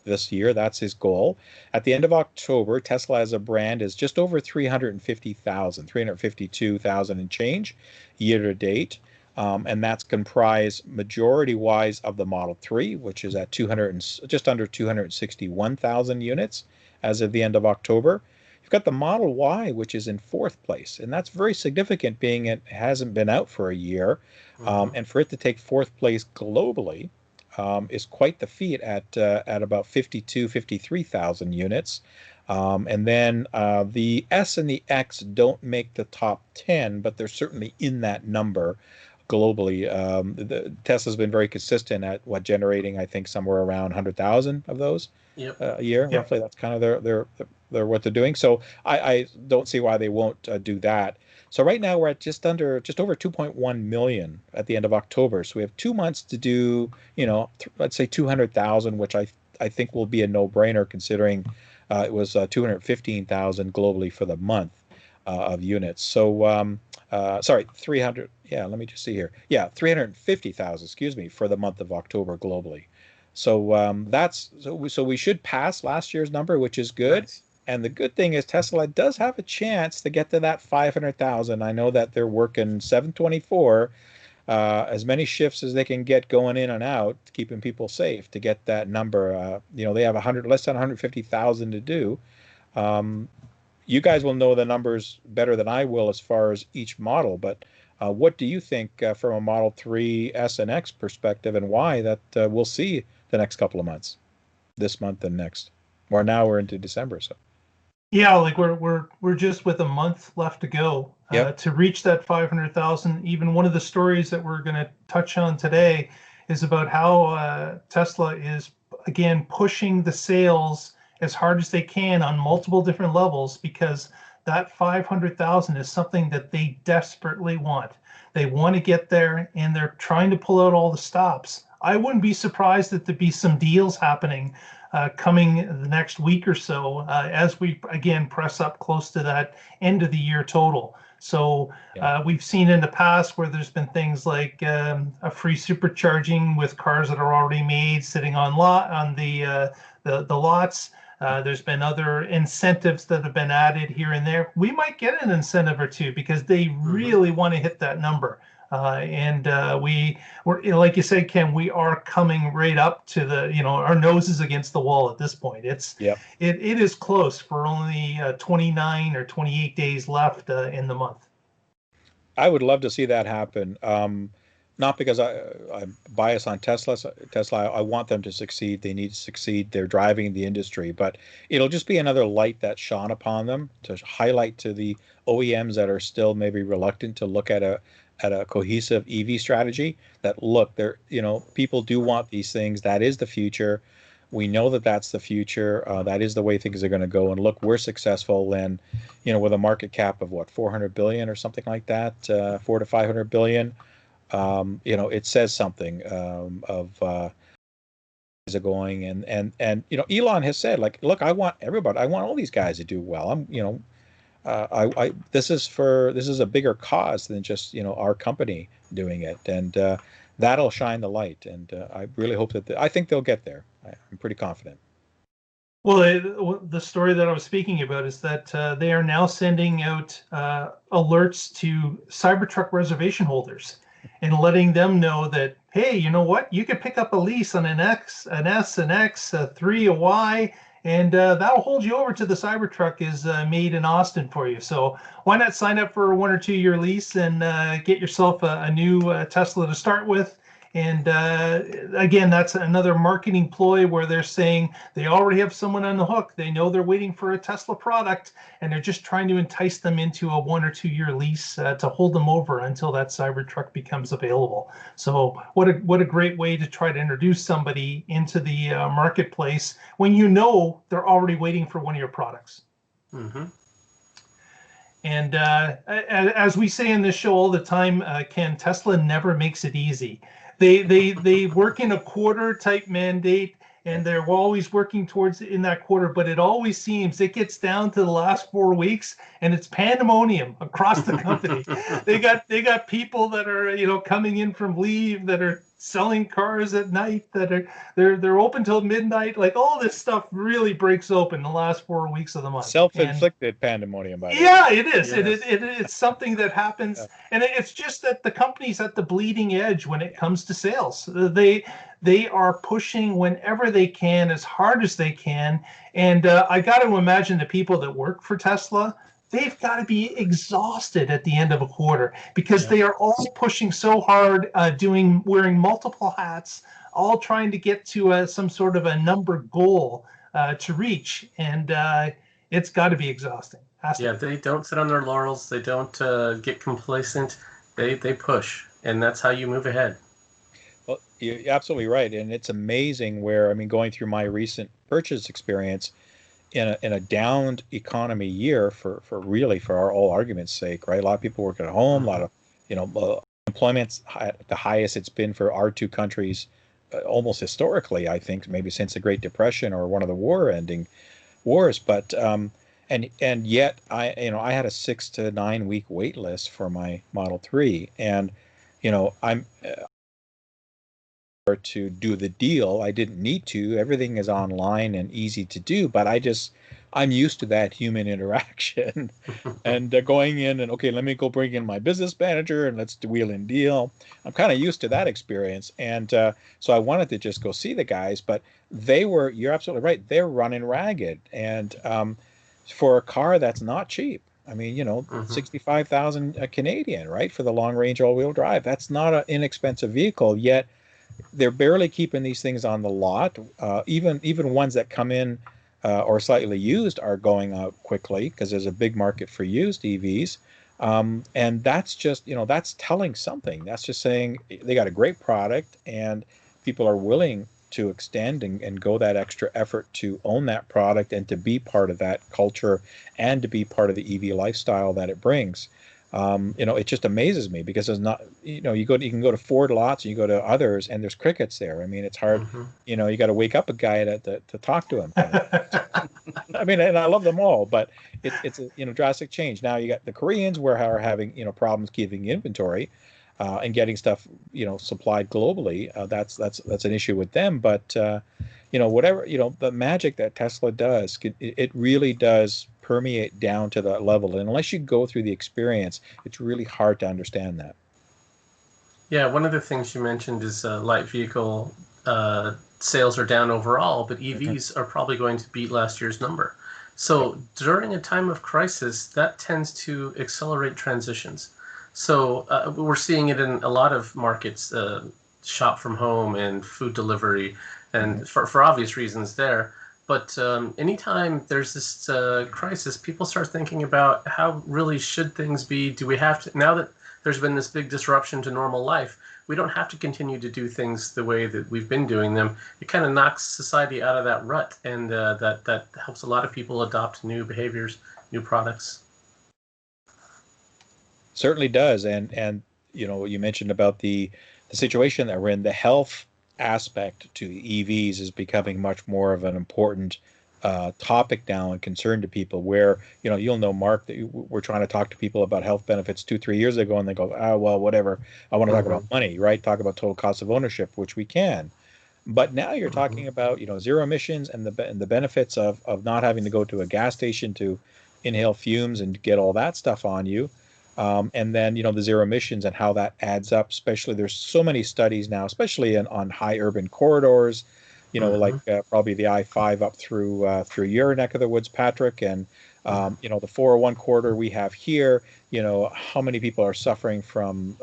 this year. That's his goal. At the end of October, Tesla as a brand is just over 350,000, 352,000 and change year to date, and that's comprised majority-wise of the Model 3, which is at just under 261,000 units as of the end of October. Got the Model Y, which is in fourth place, and that's very significant, being it hasn't been out for a year, and for it to take fourth place globally is quite the feat at about 53,000 units. And then the S and the X don't make the top 10, but they're certainly in that number globally. Tesla's been very consistent at generating, I think, somewhere around 100,000 of those a year. Yep. Roughly, that's kind of their what they're doing. So I don't see why they won't do that. So right now we're at just over 2.1 million at the end of October. So we have 2 months to do, let's say 200,000, which I think will be a no-brainer, considering it was 215,000 globally for the month of units. So 300. Yeah, let me just see here. Yeah, 350,000, excuse me, for the month of October globally. So so we should pass last year's number, which is good. Nice. And the good thing is Tesla does have a chance to get to that 500,000. I know that they're working 724, as many shifts as they can get going in and out, keeping people safe to get that number. They have less than 150,000 to do. You guys will know the numbers better than I will as far as each model, but what do you think from a Model 3 S and X perspective, and why that we'll see the next couple of months, this month and next? Or now we're into December, so. Yeah, like we're just with a month left to go to reach that 500,000. Even one of the stories that we're going to touch on today is about how Tesla is again pushing the sales as hard as they can on multiple different levels, because that 500,000 is something that they desperately want. They want to get there, and they're trying to pull out all the stops. I wouldn't be surprised that there'd be some deals happening coming the next week or so as we again press up close to that end of the year total. So we've seen in the past where there's been things like a free supercharging with cars that are already made sitting on the lots. There's been other incentives that have been added here and there. We might get an incentive or two because they really want to hit that number. We're like you said, Ken, we are coming right up to our noses against the wall at this point. It is close for only 29 or 28 days left in the month. I would love to see that happen. Not because I'm biased on Tesla. I want them to succeed. They need to succeed. They're driving the industry, but it'll just be another light that shone upon them to highlight to the OEMs that are still maybe reluctant to look at a cohesive EV strategy, that look, people do want these things. That is the future. We know that that's the future. That is the way things are going to go. And look, we're successful, and with a market cap of 400 billion or something like that, 400 to 500 billion. It says something of is it going, and Elon has said, like, look, I want all these guys to do well. This is a bigger cause than just our company doing it, and that'll shine the light. And I really hope that I think they'll get there. I'm pretty confident. Well, the story that I was speaking about is that they are now sending out alerts to CyberTruck reservation holders and letting them know that, hey, you know what? You could pick up a lease on an X, an S, an X, a 3, a Y, and that'll hold you over to the CyberTruck is made in Austin for you. So why not sign up for a 1 or 2 year lease and get yourself a new Tesla to start with? And again, that's another marketing ploy where they're saying they already have someone on the hook. They know they're waiting for a Tesla product, and they're just trying to entice them into a 1 or 2 year lease to hold them over until that Cybertruck becomes available. So what a great way to try to introduce somebody into the marketplace when they're already waiting for one of your products. Mm-hmm. And as we say in this show all the time, Ken, Tesla never makes it easy. They work in a quarter type mandate, and they're always working towards in that quarter, but it always seems it gets down to the last 4 weeks and it's pandemonium across the company. they got people that are coming in from leave, that are selling cars at night, that they're open till midnight. Like, all this stuff really breaks open the last 4 weeks of the month. Self-inflicted pandemonium, by the way. Yeah, it is. Yes. It's something that happens, and it's just that the company's at the bleeding edge when it comes to sales. They are pushing whenever they can, as hard as they can, and I got to imagine the people that work for Tesla, they've got to be exhausted at the end of a quarter, because they are all pushing so hard, wearing multiple hats, all trying to get to some sort of a number goal to reach, and it's got to be exhausting. They don't sit on their laurels. They don't get complacent. They push, and that's how you move ahead. Well, you're absolutely right, and it's amazing where, going through my recent purchase experience in a downed economy year for all arguments' sake, right? A lot of people working at home, a lot of employment's at the highest it's been for our two countries almost historically, I think, maybe since the Great Depression or one of the wars. But and yet I had a 6 to 9 week wait list for my Model 3, and I'm to do the deal. I didn't need to. Everything is online and easy to do, but I just I'm used to that human interaction, and they're going in and okay, let me go bring in my business manager and let's wheel and deal. I'm kind of used to that experience, and so I wanted to just go see the guys, but you're absolutely right, they're running ragged, and for a car that's not cheap. I mean, 65,000 Canadian, right, for the long range all-wheel drive. That's not an inexpensive vehicle, yet they're barely keeping these things on the lot. Even ones that come in or slightly used are going out quickly because there's a big market for used EVs. And that's just, that's telling something. That's just saying they got a great product and people are willing to extend and go that extra effort to own that product and to be part of that culture and to be part of the EV lifestyle that it brings. It just amazes me because there's not, you can go to Ford lots and you go to others and there's crickets there. I mean, it's hard, you got to wake up a guy to talk to him. I mean, and I love them all, but it's a, drastic change. Now you got the Koreans where are having, problems keeping inventory. And getting stuff, supplied globally, that's an issue with them. But whatever, the magic that Tesla does, it really does permeate down to that level. And unless you go through the experience, it's really hard to understand that. Yeah, one of the things you mentioned is light vehicle sales are down overall, but EVs are probably going to beat last year's number. So during a time of crisis, that tends to accelerate transitions. So we're seeing it in a lot of markets, shop from home and food delivery, and for obvious reasons there. But anytime there's this crisis, people start thinking about how really should things be? Do we have to, now that there's been this big disruption to normal life, we don't have to continue to do things the way that we've been doing them. It kind of knocks society out of that rut, and that helps a lot of people adopt new behaviors, new products. Certainly does, and you mentioned about the situation that we're in. The health aspect to EVs is becoming much more of an important topic now and concern to people. Where you'll know, Mark, that we're trying to talk to people about health benefits 2-3 years ago, and they go, well, whatever. I want to talk about money, right? Talk about total cost of ownership, which we can. But now you're talking about zero emissions and the benefits of not having to go to a gas station to inhale fumes and get all that stuff on you. And then, the zero emissions and how that adds up, especially there's so many studies now, especially on high urban corridors, like probably the I-5 up through your neck of the woods, Patrick, and, the 401 corridor we have here, how many people are suffering from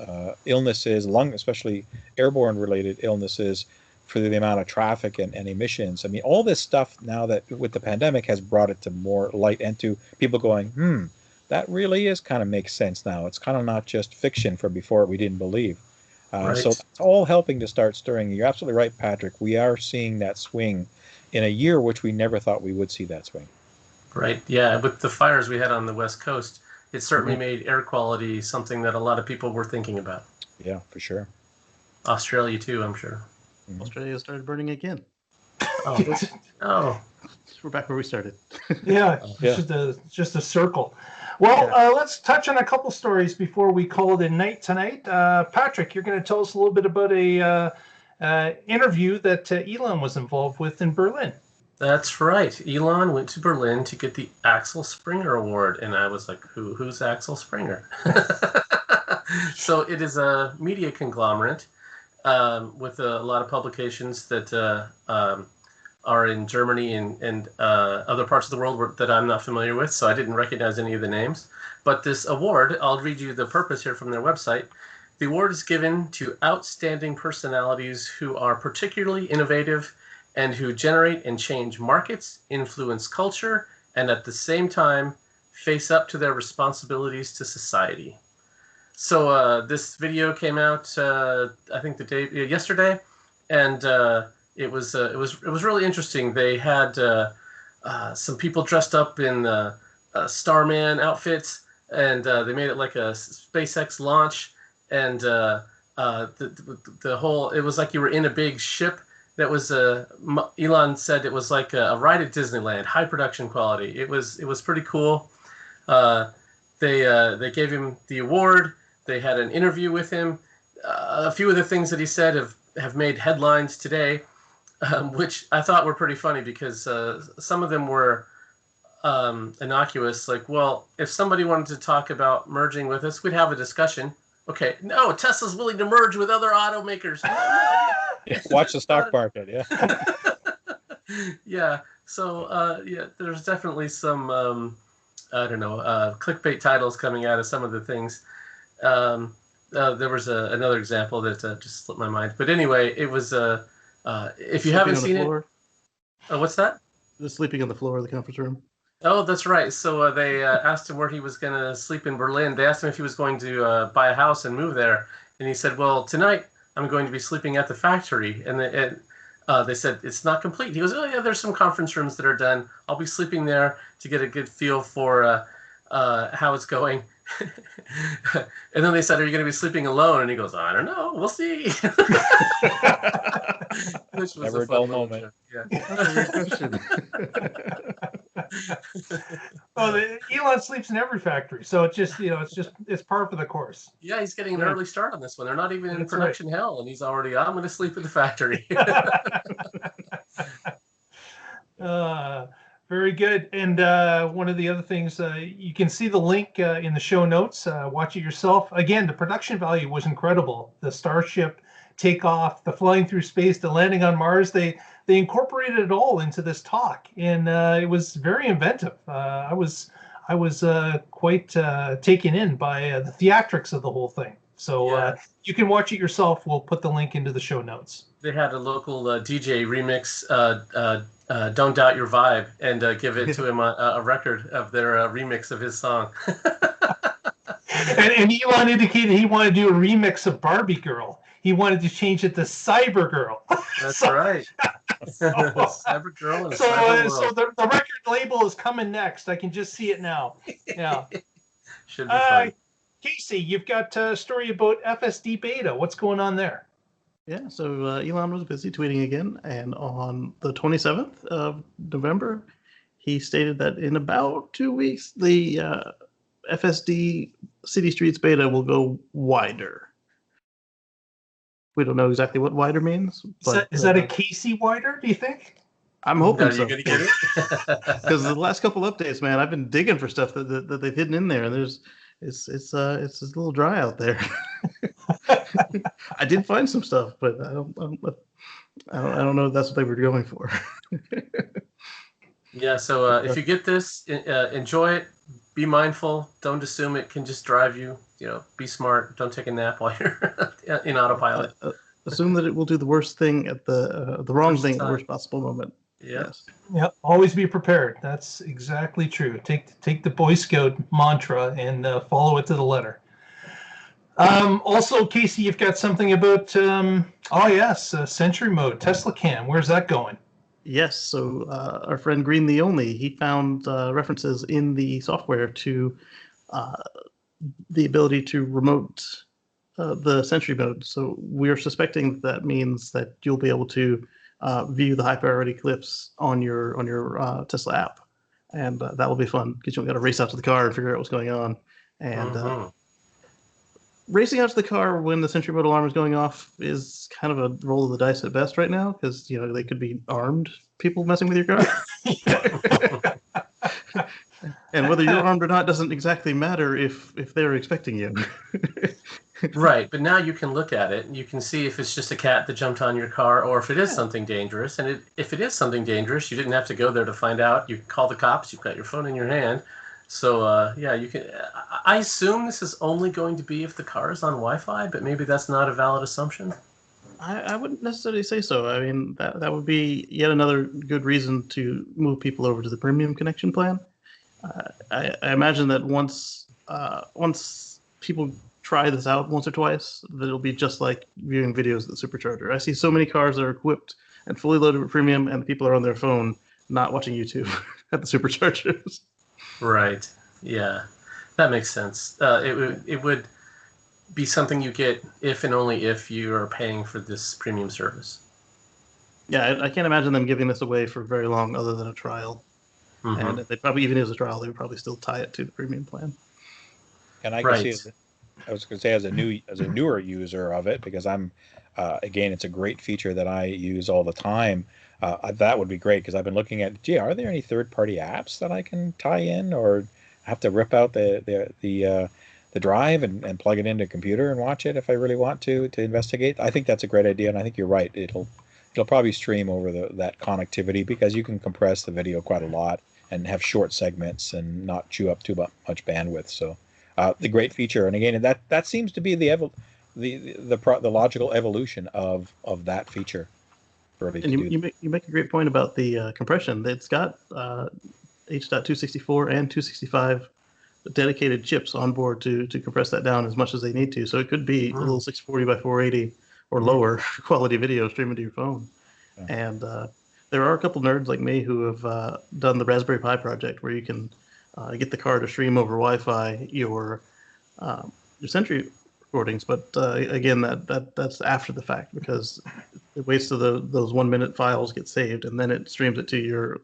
illnesses, especially airborne related illnesses for the amount of traffic and emissions. I mean, all this stuff now that with the pandemic has brought it to more light and to people going, that really is kind of makes sense now. It's kind of not just fiction from before we didn't believe. Right. So it's all helping to start stirring. You're absolutely right, Patrick. We are seeing that swing in a year which we never thought we would see that swing. Right. Yeah. With the fires we had on the West Coast, it certainly made air quality something that a lot of people were thinking about. Yeah, for sure. Australia too, I'm sure. Australia started burning again. Oh. We're back where we started. Yeah. Just a circle. Well, let's touch on a couple stories before we call it a night tonight. Patrick, you're going to tell us a little bit about a interview that Elon was involved with in Berlin. That's right. Elon went to Berlin to get the Axel Springer Award, and I was like, who's Axel Springer? So it is a media conglomerate with a lot of publications that are in Germany and other parts of the world that I'm not familiar with, so I didn't recognize any of the names. But this award, I'll read you the purpose here from their website. The award is given to outstanding personalities who are particularly innovative and who generate and change markets, influence culture, and at the same time face up to their responsibilities to society. So this video came out, I think yesterday, and it was really interesting. They had some people dressed up in Starman outfits, and they made it like a SpaceX launch, and the whole, it was like you were in a big ship that was Elon said it was like a ride at Disneyland, high production quality. It was pretty cool. They gave him the award. They had an interview with him. A few of the things that he said have made headlines today. Which I thought were pretty funny because some of them were innocuous. Like, well, if somebody wanted to talk about merging with us, we'd have a discussion. Okay, no, Tesla's willing to merge with other automakers. Yeah, watch the stock market. Yeah. Yeah. So yeah, there's definitely some I don't know clickbait titles coming out of some of the things. There was another example that just slipped my mind. But anyway, it was if you haven't seen it, what's that? The sleeping on the floor of the conference room. Oh, that's right. So they asked him where he was going to sleep in Berlin. They asked him if he was going to buy a house and move there, and he said, "Well, tonight I'm going to be sleeping at the factory." And they said it's not complete. He goes, "Oh yeah, there's some conference rooms that are done. I'll be sleeping there to get a good feel for how it's going." And then they said, "Are you going to be sleeping alone?" And he goes, "I don't know. We'll see." Which was Never a a dull fun little moment. joke. Yeah. That's a great question. Well, Elon sleeps in every factory, so it's par for the course. Yeah, he's getting an Yeah. early start on this one. They're not even in That's production hell, and he's already, I'm going to sleep at the factory. Very good. And one of the other things, you can see the link in the show notes. Watch it yourself. Again, the production value was incredible. The Starship takeoff, the flying through space, the landing on Mars, they incorporated it all into this talk, and it was very inventive. I was quite taken in by the theatrics of the whole thing. So Yeah. you can watch it yourself. We'll put the link into the show notes. They had a local DJ remix, Don't Doubt Your Vibe, and give it to him a record of their remix of his song. And Elon indicated he wanted to do a remix of Barbie Girl. He wanted to change it to Cyber Girl. That's So- right. Cyber Girl and So, Cyber so World. the record label is coming next. I can just see it now. Yeah. Should be fun. Casey, you've got a story about FSD Beta. What's going on there? Yeah, so Elon was busy tweeting again, and on the 27th of November, he stated that in about 2 weeks, the FSD City Streets Beta will go wider. We don't know exactly what wider means, but Is that a Casey wider, do you think? I'm hoping Are so. you going to get it? Because the last couple updates, man, I've been digging for stuff that they've hidden in there, and it's a little dry out there. I did find some stuff, but I don't know if that's what they were going for. Yeah, so if you get this, enjoy it. Be mindful. Don't assume it can just drive you. Be smart. Don't take a nap while you're in autopilot. Assume that it will do the worst thing at the wrong Worst thing at the time. worst possible moment. Yeah. Yes. Yep. Always be prepared. That's exactly true. Take the Boy Scout mantra and follow it to the letter. Also, Casey, you've got something about SentryMode, TeslaCam. Where's that going? Yes. So our friend Green the Only, he found references in the software to the ability to remote the SentryMode. So we're suspecting that means that you'll be able to view the high priority clips on your Tesla app, and that will be fun because you don't got to race out to the car and figure out what's going on. And racing out to the car when the SentryMode alarm is going off is kind of a roll of the dice at best right now, because they could be armed people messing with your car. And whether you're armed or not doesn't exactly matter if they're expecting you. Right, but now you can look at it and you can see if it's just a cat that jumped on your car or if it is something dangerous. And if it is something dangerous, you didn't have to go there to find out. You can call the cops. You've got your phone in your hand. So, you can. I assume this is only going to be if the car is on Wi-Fi, but maybe that's not a valid assumption. I wouldn't necessarily say so. I mean, that would be yet another good reason to move people over to the premium connection plan. I imagine that once people try this out once or twice, that it'll be just like viewing videos at the Supercharger. I see so many cars that are equipped and fully loaded with premium, and people are on their phone not watching YouTube at the Superchargers. Right. Yeah, that makes sense. It would be something you get if and only if you are paying for this premium service. Yeah, I can't imagine them giving this away for very long, other than a trial. Mm-hmm. And if they probably even as a trial, they would probably still tie it to the premium plan. And I can see, I was going to say, as a newer user of it, because I'm, again, it's a great feature that I use all the time. that would be great, because I've been looking at, gee, are there any third-party apps that I can tie in, or have to rip out the drive and plug it into a computer and watch it if I really want to investigate? I think that's a great idea, and I think you're right. It'll probably stream over that connectivity, because you can compress the video quite a lot and have short segments and not chew up too much bandwidth. So the great feature, and again, that seems to be the logical evolution of that feature. And you make a great point about the compression. It's got H.264 and 265 dedicated chips on board to compress that down as much as they need to. So it could be a little 640 by 480 or lower quality video streaming to your phone. Yeah. And there are a couple nerds like me who have done the Raspberry Pi project, where you can get the car to stream over Wi-Fi your Sentry recordings. But again, that's after the fact, because it waits till those 1 minute files get saved, and then it streams it to your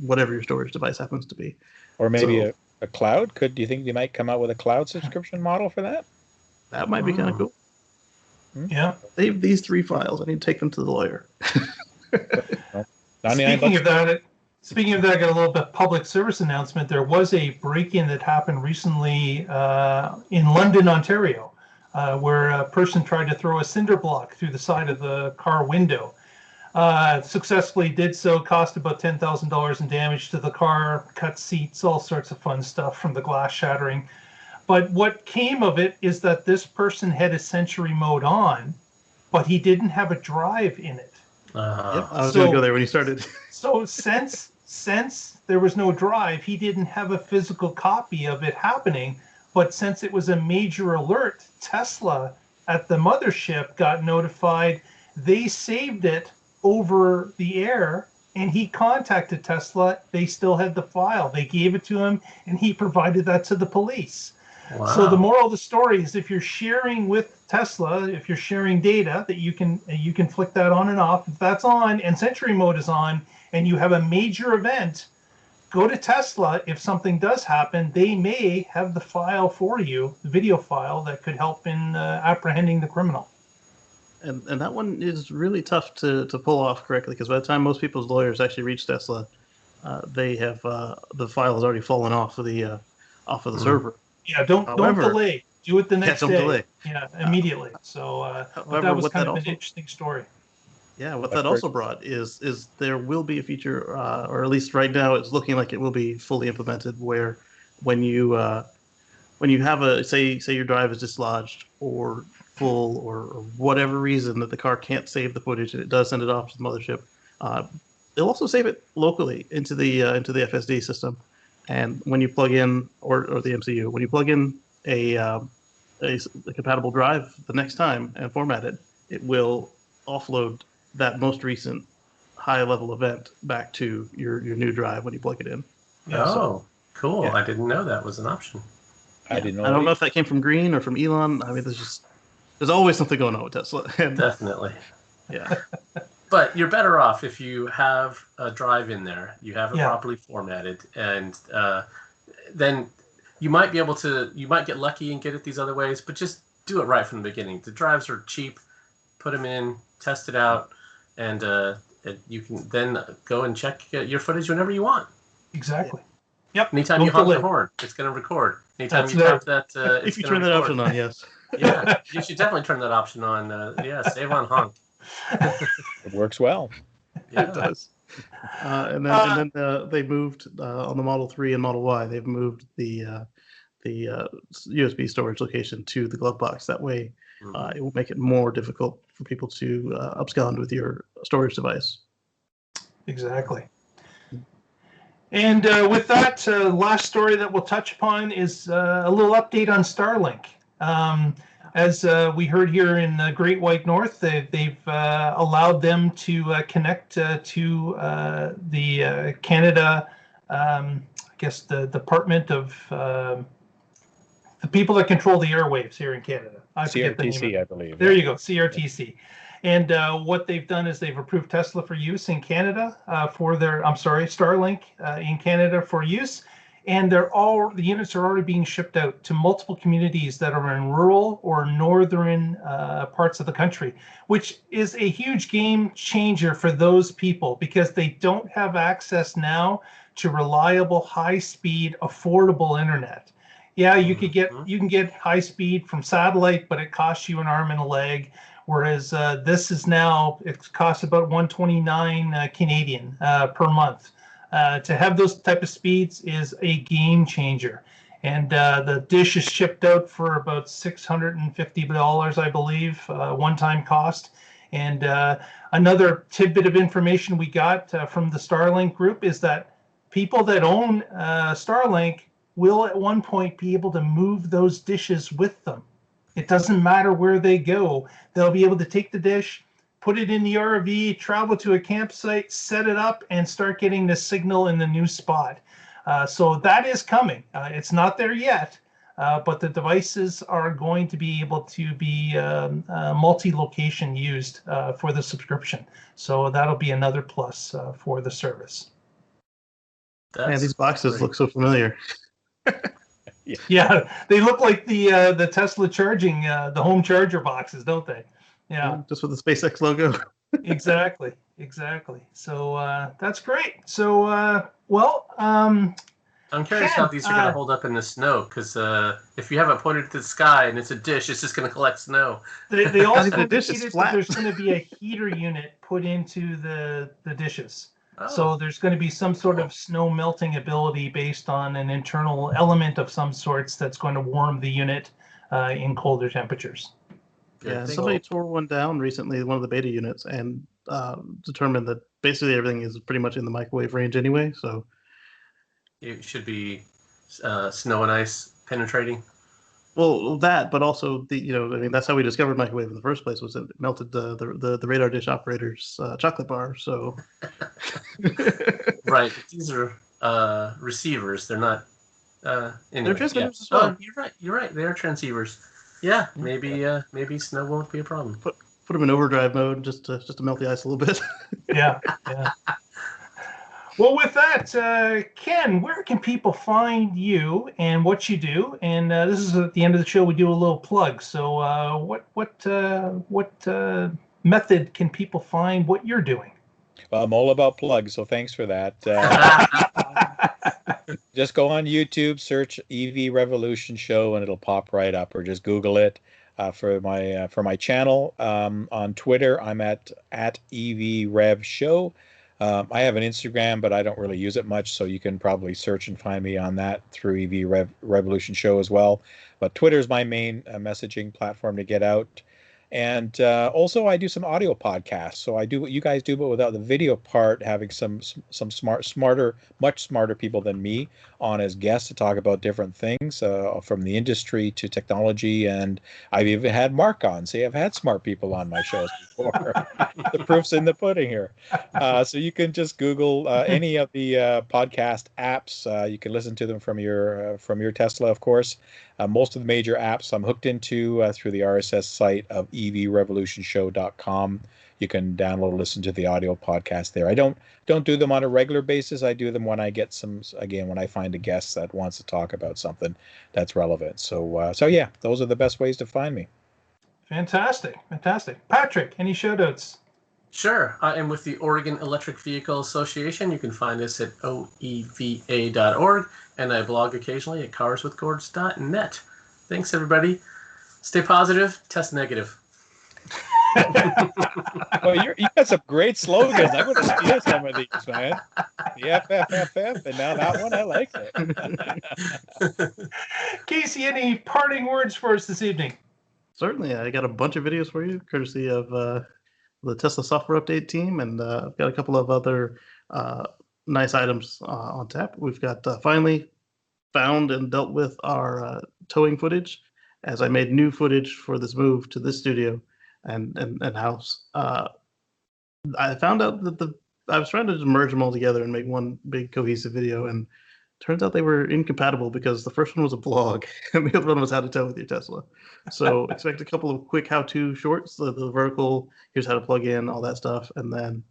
whatever your storage device happens to be. Or maybe a cloud. Do you think you might come out with a cloud subscription model for that? That might be kind of cool. Yeah. Save these 3 files. I need to take them to the lawyer. Speaking of that, I got a little bit public service announcement. There was a break-in that happened recently in London, Ontario, where a person tried to throw a cinder block through the side of the car window. Successfully did so, cost about $10,000 in damage to the car, cut seats, all sorts of fun stuff from the glass shattering. But what came of it is that this person had a SentryMode on, but he didn't have a drive in it. Yep, I was going to go there when you started. So since there was no drive, he didn't have a physical copy of it happening. But since it was a major alert, Tesla at the mothership got notified. They saved it over the air, and he contacted Tesla. They still had the file. They gave it to him, and he provided that to the police. Wow. So the moral of the story is, if you're sharing with Tesla, if you're sharing data, that you can flick that on and off. If that's on and SentryMode is on, and you have a major event, go to Tesla. If something does happen, they may have the file for you, the video file that could help in apprehending the criminal. And that one is really tough to pull off correctly, because by the time most people's lawyers actually reach Tesla, they have the file has already fallen off of the server. Yeah, don't delay. Do it the next day. Delay. Yeah, immediately. So that was kind of an interesting story. Yeah, what that also brought is there will be a feature, or at least right now it's looking like it will be fully implemented, where when you have a say your drive is dislodged or full or whatever reason that the car can't save the footage and it does send it off to the mothership, they'll also save it locally into the FSD system. And when you plug in, or the MCU, when you plug in a compatible drive the next time and format it, it will offload that most recent high-level event back to your new drive when you plug it in. Cool. Yeah. I didn't know that was an option. Yeah. I didn't know. I don't know if that came from Green or from Elon. I mean, there's always something going on with Tesla. Definitely. Yeah. But you're better off if you have a drive in there, you have it properly formatted, and then you might get lucky and get it these other ways, but just do it right from the beginning. The drives are cheap. Put them in, test it out, and you can then go and check your footage whenever you want. Exactly. Yep. Anytime you honk the horn, it's going to record. Anytime you tap that, if you turn that option on, yes. Yeah, you should definitely turn that option on. Save on honk. It works well. Yeah, it does. And then they moved on the Model 3 and Model Y. They've moved the USB storage location to the glove box. That way, it will make it more difficult for people to abscond with your storage device. Exactly. And with that, last story that we'll touch upon is a little update on StarLink. As we heard here in the Great White North, they've allowed them to connect to the Canada, I guess the Department of the people that control the airwaves here in Canada. I forget the name. CRTC, I believe. There you go, CRTC. And what they've done is they've approved Tesla for use in Canada for their, StarLink in Canada for use. And the units are already being shipped out to multiple communities that are in rural or northern parts of the country, which is a huge game changer for those people because they don't have access now to reliable, high-speed, affordable internet. Yeah, you can get high speed from satellite, but it costs you an arm and a leg. Whereas this is now, it costs about 129 Canadian per month. To have those type of speeds is a game changer. And the dish is shipped out for about $650, I believe, one-time cost. And another tidbit of information we got from the StarLink group is that people that own StarLink will at one point be able to move those dishes with them. It doesn't matter where they go. They'll be able to take the dish, put it in the RV, travel to a campsite, set it up, and start getting the signal in the new spot. So that is coming. It's not there yet, but the devices are going to be able to be multi-location used for the subscription. So that'll be another plus for the service. Man, these boxes look so familiar. Yeah, they look like the Tesla charging, the home charger boxes, don't they? Yeah, just with the SpaceX logo. Exactly. So that's great. So I'm curious how these are going to hold up in the snow, because if you have it pointed to the sky and it's a dish, it's just going to collect snow. They also indicated that there's going to be a heater unit put into the dishes. Oh. So there's going to be some sort of snow melting ability based on an internal element of some sorts that's going to warm the unit in colder temperatures. Yeah, somebody tore one down recently, one of the beta units, and determined that basically everything is pretty much in the microwave range anyway. So it should be snow and ice penetrating. Well, that, but also that's how we discovered microwave in the first place. Was it melted the radar dish operator's chocolate bar? So right, these are receivers. They're not. Anyway, they're transmitters as well. Oh, you're right. They are transceivers. Yeah, maybe snow won't be a problem. Put them in overdrive mode just to melt the ice a little bit. Yeah. Well, with that, Ken, where can people find you and what you do? And this is at the end of the show. We do a little plug. So, what method can people find what you're doing? Well, I'm all about plugs, so thanks for that. Just go on YouTube, search EV Revolution Show, and it'll pop right up, or just Google it. For my channel on Twitter, I'm at EV Rev Show. I have an Instagram, but I don't really use it much, so you can probably search and find me on that through EV Revolution Show as well. But Twitter is my main messaging platform to get out. And also, I do some audio podcasts. So I do what you guys do, but without the video part, having some much smarter people than me on as guests to talk about different things from the industry to technology. And I've even had Mark on. See, I've had smart people on my shows before. The proof's in the pudding here. So you can just Google any of the podcast apps. You can listen to them from your Tesla, of course. Most of the major apps I'm hooked into through the RSS site of evrevolutionshow.com. You can download and listen to the audio podcast there. I don't do them on a regular basis. I do them when I get when I find a guest that wants to talk about something that's relevant. So yeah, those are the best ways to find me. Fantastic. Patrick, any shout outs? Sure. I am with the Oregon Electric Vehicle Association. You can find us at oeva.org, and I blog occasionally at carswithcords.net. Thanks, everybody. Stay positive, test negative. Well, you got some great slogans. I'm going to steal some of these, man. The FFFF, and now that one, I like it. Casey, any parting words for us this evening? Certainly. I got a bunch of videos for you, courtesy of the Tesla software update team, and I've got a couple of other nice items on tap. We've got finally found and dealt with our towing footage, as I made new footage for this move to this studio and house. I found out that I was trying to just merge them all together and make one big cohesive video, and turns out they were incompatible because the first one was a blog and the other one was how to tow with your Tesla. So expect a couple of quick how-to shorts, the vertical, here's how to plug in, all that stuff, and then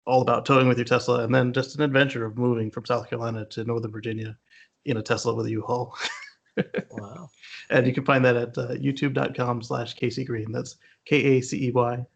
all about towing with your Tesla, and then just an adventure of moving from South Carolina to Northern Virginia in a Tesla with a U-Haul. Wow. And you can find that at youtube.com/Casey Green. That's KACEYGREEN.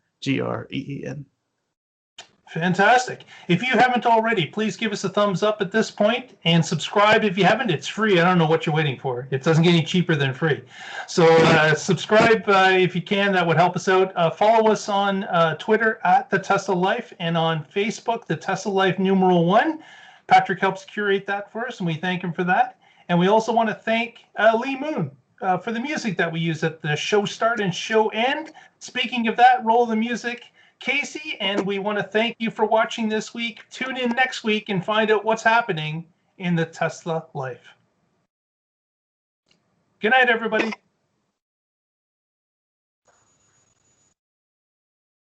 Fantastic. If you haven't already, please give us a thumbs up at this point and subscribe if you haven't. It's free. I don't know what you're waiting for. It doesn't get any cheaper than free. So subscribe if you can. That would help us out. Follow us on Twitter at The Tesla Life and on Facebook, The Tesla Life #1. Patrick helps curate that for us, and we thank him for that. And we also want to thank Lee Moon for the music that we use at the show start and show end. Speaking of that, roll the music, Casey, and we want to thank you for watching this week. Tune in next week and find out what's happening in the Tesla life. Good night, everybody.